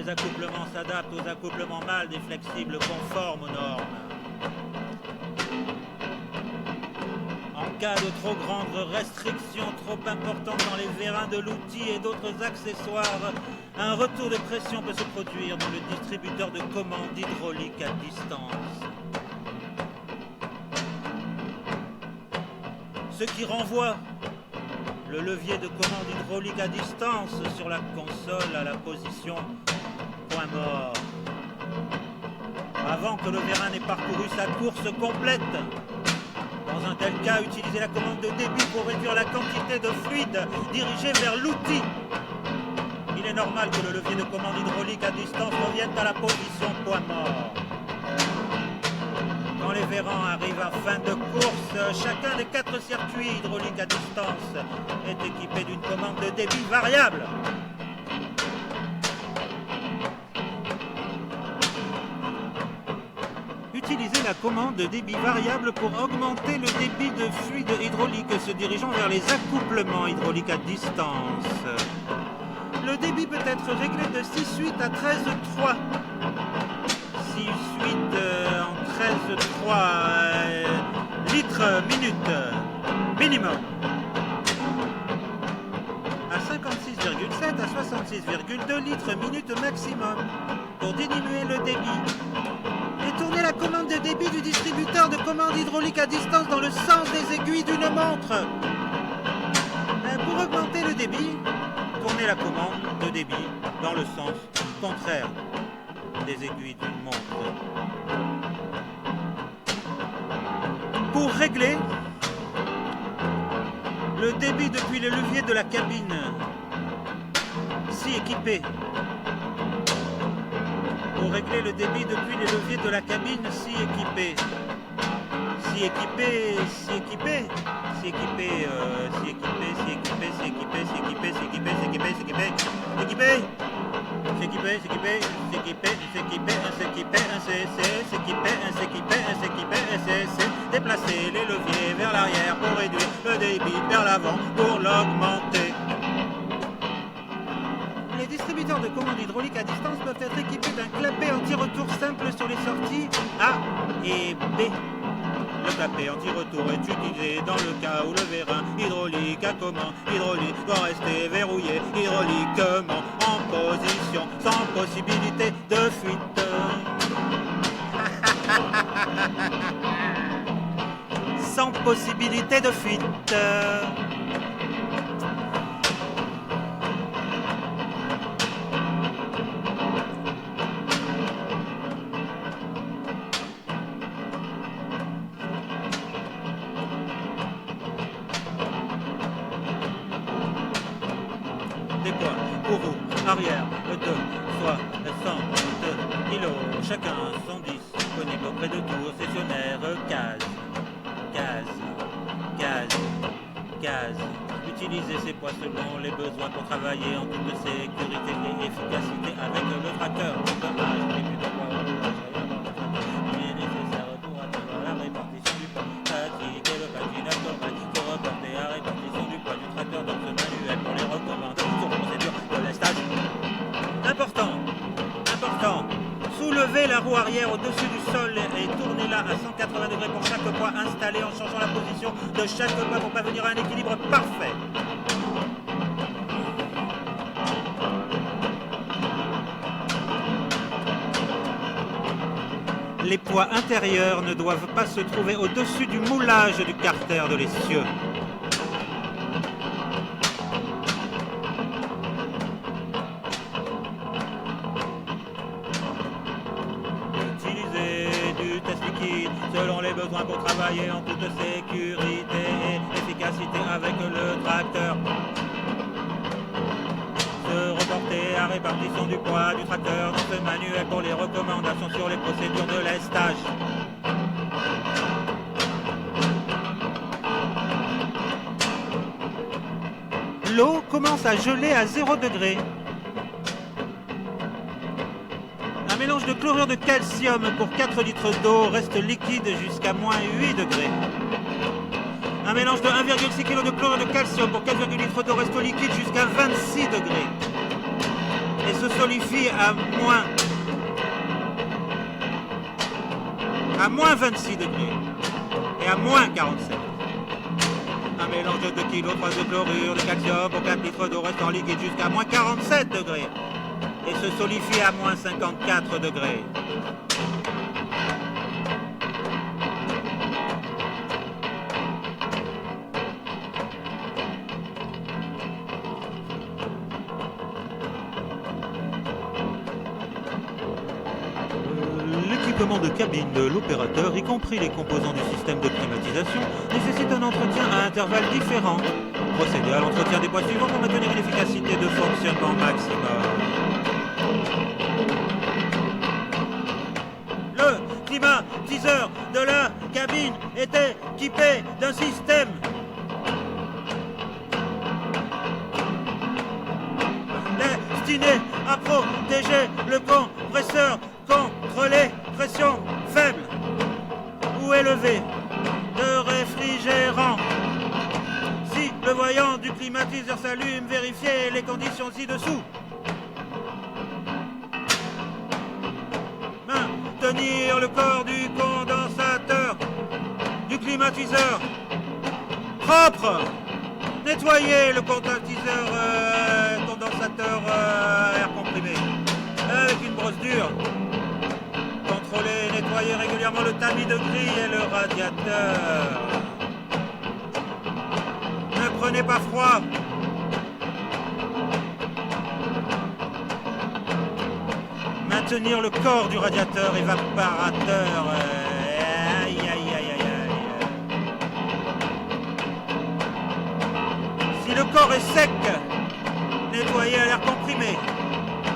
accouplements s'adaptent aux accouplements mâles des flexibles conformes aux normes. En cas de trop grandes restrictions, trop importantes dans les vérins de l'outil et d'autres accessoires, un retour de pression peut se produire dans le distributeur de commande hydraulique à distance. Ce qui renvoie le levier de commande hydraulique à distance sur la console à la position point mort. Avant que le vérin n'ait parcouru sa course complète. Dans un tel cas, utilisez la commande de débit pour réduire la quantité de fluide dirigée vers l'outil. Il est normal que le levier de commande hydraulique à distance revienne à la position point mort. Quand les vérins arrivent à fin de course, chacun des 4 circuits hydrauliques à distance est équipé d'une commande de débit variable. Utilisez la commande de débit variable pour augmenter le débit de fluide hydraulique se dirigeant vers les accouplements hydrauliques à distance. Le débit peut être réglé de 6/8 à 13/3. 6/8 en 13/3 litres minute minimum. À 56,7 à 66,2 litres minute maximum pour diminuer le débit. Détournez la commande de débit du distributeur de commande hydraulique à distance dans le sens des aiguilles d'une montre. Pour augmenter le débit, tournez la commande de débit dans le sens contraire des aiguilles d'une montre. Pour régler le débit depuis le levier de la cabine, si équipé. Pour régler le débit depuis les leviers de la cabine, si équipé. Si équipé, si équipé, si équipé, si équipé, si équipé, si équipé, si équipé, si équipé, si équipé, si équipé, si équipé, s'équiper, s'équiper, s'équiper, s'équiper, s'équiper, un CC, s'équiper, un s'équiper, un s'équiper, un CC, déplacer les leviers vers l'arrière pour réduire le débit vers l'avant pour l'augmenter. Les distributeurs de commande hydraulique à distance peuvent être équipés d'un clapet anti-retour simple sur les sorties A et B. Le clapet anti-retour est utilisé dans le cas où le vérin hydraulique à commande hydraulique doit rester verrouillé hydrauliquement en position sans possibilité de fuite. Sans possibilité de fuite. Des poids pour roue arrière, 2, soit 100 kg, chacun sont disponibles auprès de tout cessionnaire, case. Utilisez ces poids selon les besoins pour travailler en toute sécurité et efficacité avec le tracteur. Il est nécessaire pour atteindre la répartition du poids. Pratiquez le patinateur pour reporter la répartition du poids du tracteur dans ce manuel pour les recommandations procédure de lestage. Important. Soulevez la roue arrière au-dessus du sol et tournez-la à 180 degrés pour chaque poids installé en changeant la position de chaque poids pour parvenir à un équilibre parfait. Les poids intérieurs ne doivent pas se trouver au-dessus du moulage du carter de l'essieu. Selon les besoins pour travailler en toute sécurité et efficacité avec le tracteur. Se reporter à répartition du poids du tracteur dans ce manuel pour les recommandations sur les procédures de lestage. L'eau commence à geler à 0 degré. Un mélange de chlorure de calcium pour 4 litres d'eau reste liquide jusqu'à moins 8 degrés. Un mélange de 1,6 kg de chlorure de calcium pour 4,8 litres d'eau reste liquide jusqu'à 26 degrés. et se solidifie à moins 26 degrés et à moins 47. Un mélange de 2 kg, 3 de chlorure, de calcium pour 4 litres d'eau reste en liquide jusqu'à moins 47 degrés et se solidifie à moins 54 degrés. L'équipement de cabine de l'opérateur, y compris les composants du système de climatisation, nécessite un entretien à intervalles différents. Procédez à l'entretien des poids suivants pour maintenir une efficacité de fonctionnement maximum. Le climatiseur de la cabine est équipé d'un système destiné à protéger le compresseur contre les pressions faibles ou élevées de réfrigérant. Si le voyant du climatiseur s'allume, vérifiez les conditions ci-dessous. Maintenir le corps du condensateur du climatiseur propre. Nettoyer le condensateur air comprimé avec une brosse dure. Contrôlez, nettoyez régulièrement le tamis de grille et le radiateur. Ne prenez pas froid. Maintenir le corps du radiateur évaparateur. Aïe, aïe, aïe, aïe, aïe. Si le corps est sec, nettoyez à l'air comprimé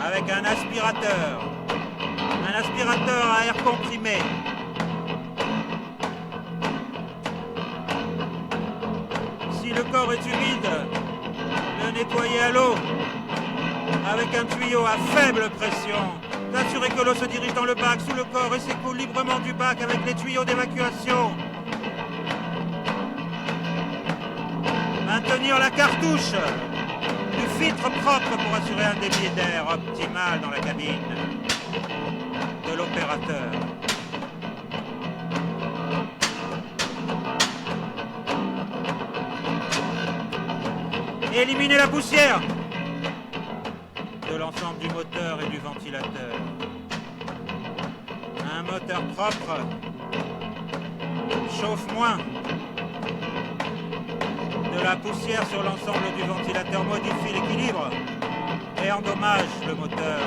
avec un aspirateur. Un aspirateur à air comprimé. Si le corps est humide, le nettoyez à l'eau avec un tuyau à faible pression. Assurez que l'eau se dirige dans le bac sous le corps et s'écoule librement du bac avec les tuyaux d'évacuation. Maintenir la cartouche du filtre propre pour assurer un débit d'air optimal dans la cabine de l'opérateur. Éliminez la poussière de l'ensemble du moteur et du ventilateur. Un moteur propre chauffe moins. De la poussière sur l'ensemble du ventilateur modifie l'équilibre et endommage le moteur.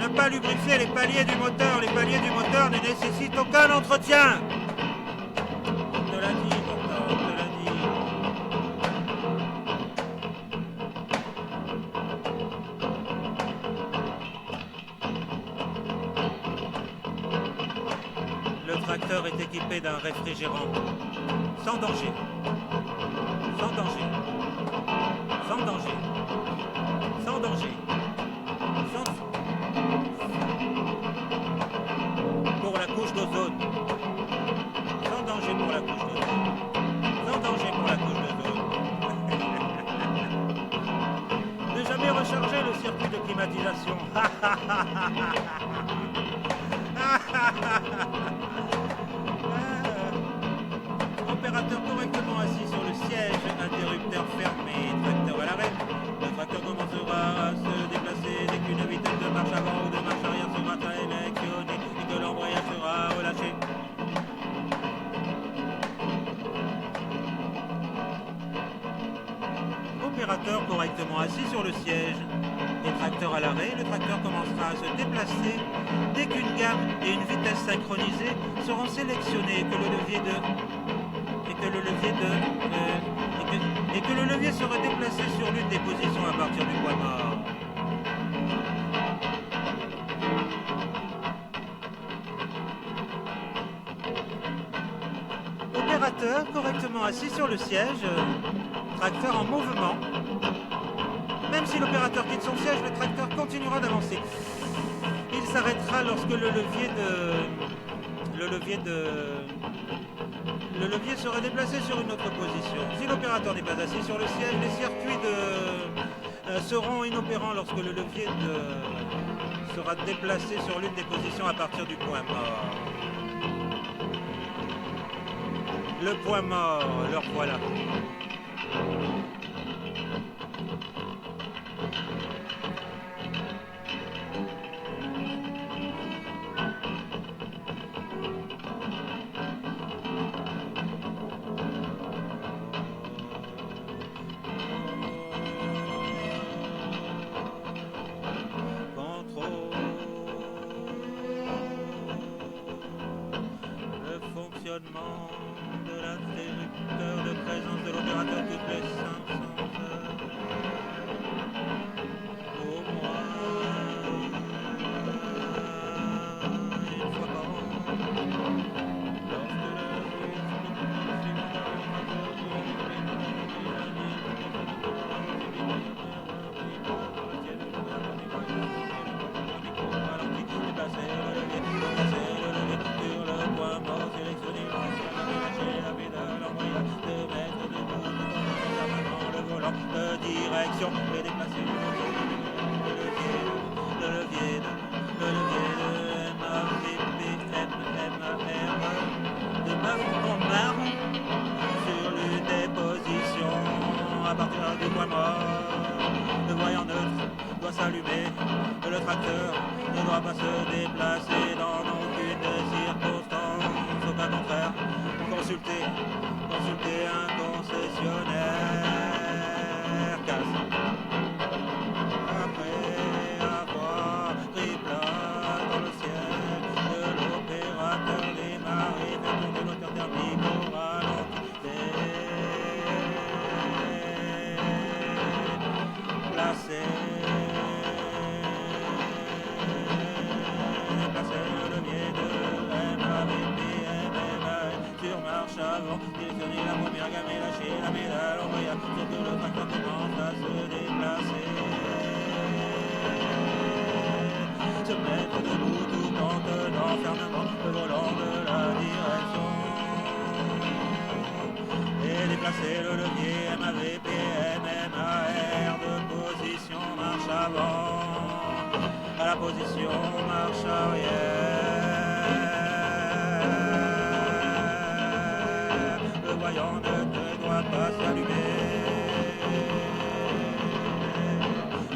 Ne pas lubrifier les paliers du moteur. Les paliers du moteur ne nécessitent aucun entretien. On te l'a dit, pourtant, on te l'a dit. Le tracteur est équipé d'un réfrigérant sans danger. Sans danger. Sans danger. Sans danger. Pour la couche d'ozone. Sans danger pour la couche d'ozone. Sans danger pour la couche d'ozone. Ne jamais recharger le circuit de climatisation. Opérateur correctement assis sur le siège, interrupteur fermé, tracteur à l'arrêt. Le tracteur commencera à se déplacer dès qu'une vitesse de marche avant ou de marche arrière sera sélectionnée et que l'embrayage sera relâché. Opérateur correctement assis sur le siège et tracteur à l'arrêt, le tracteur commencera à se déplacer dès qu'une gamme et une vitesse synchronisée seront sélectionnées et que le levier sera déplacé sur l'une des positions à partir du point mort. Opérateur correctement assis sur le siège, tracteur en mouvement. Même si l'opérateur quitte son siège, le tracteur continuera d'avancer. Il s'arrêtera lorsque le levier sera déplacé sur une autre position. Si l'opérateur n'est pas assis sur le siège, les circuits de seront inopérants lorsque le levier sera déplacé sur l'une des positions à partir du point mort. Le point mort, leur voilà. De l'interrupteur de présence de l'opérateur toutes les 500 heures. Au moins une fois par an. De direction et déplacer le levier de de marron en marron sur l'une des positions à partir du point mort. Le voyant neutre doit s'allumer, le tracteur ne doit pas se déplacer dans aucune circonstance. Au cas contraire, consultez un concessionnaire. Après avoir pris place dans le ciel de l'opérateur démarré, fait tourner le moteur thermique au ralenti. Placez le levier de MAVP, MMAN sur marche avant, directionner la première gamme et lâcher la pédale en voyant sur que le tracteur commence à se déplacer. Se mettre debout tout en tenant fermement le volant de la direction et déplacer le levier MAVP, MMAR de position marche avant à la position marche arrière. Le voyant ne doit pas s'allumer.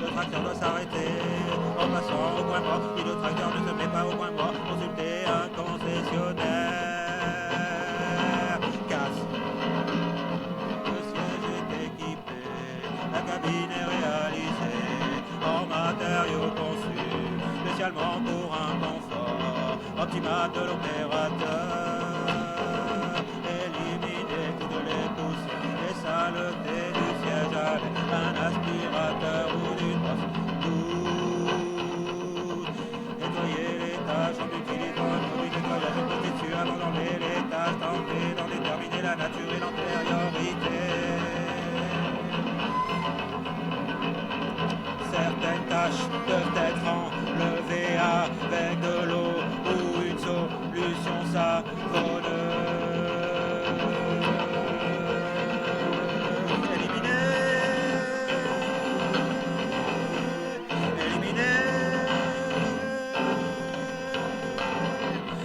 Le tracteur doit s'arrêter en passant au point mort. Si le tracteur ne se met pas au point mort, consultez un concessionnaire. Casse. Le siège est équipé, la cabine est réalisée en matériaux conçus spécialement pour un confort optimal de l'opérateur. Éliminer toutes les poussières, les saletés du siège avec un aspirateur ou d'une brosse douce. Nettoyer les tâches en utilisant un produit de nettoyage constitué avant d'enlever les tâches, tenter d'en déterminer la nature et l'antériorité. Certaines tâches peuvent être enlevées avec de l'eau ou une solution savonneuse.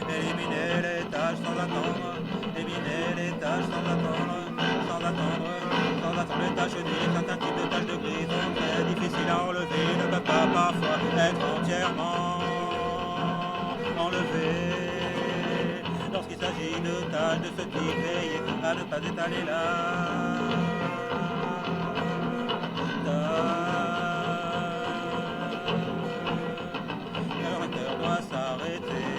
Éliminer les tâches sans attendre. Éliminer les tâches sans attendre les tâches d'huile. Certains types de tâches de gris sont très difficiles à enlever, ne peuvent pas parfois être entièrement enlevées. Lorsqu'il s'agit de tâches de ce type, veillez à ne pas étaler la tâche. Le recteur doit s'arrêter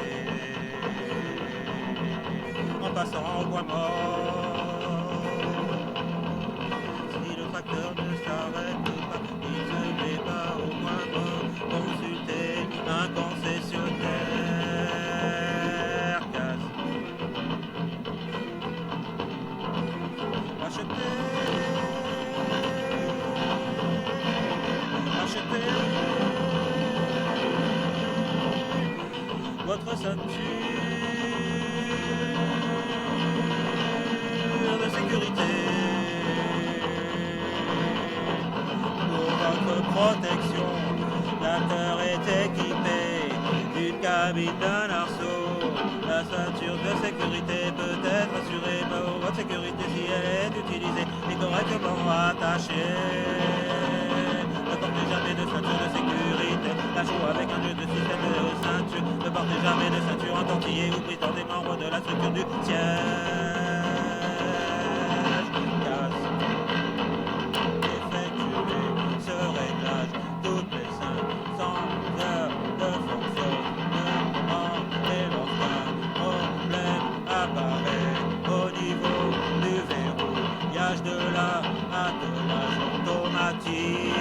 en passant au point mort. Le tracteur ne s'arrête pas, il se met pas au point mort. Consultez un concessionnaire. Casse. Achetez votre ceinture de sécurité. Pour votre protection. L'acteur est équipé d'une cabine d'un arceau. La ceinture de sécurité peut être assurée pour votre sécurité si elle est utilisée et correctement attachée. Ne portez jamais de ceinture de sécurité. La joue avec un jeu de système de ceinture. Ne portez jamais de ceinture entortillée ou prise dans des membres de la structure du siège. Effectuez ce réglage toutes les 500 heures de fonctionnement et lorsqu'un problème apparaît au niveau du verrouillage de l'attelage automatique.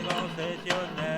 Concessionnaire.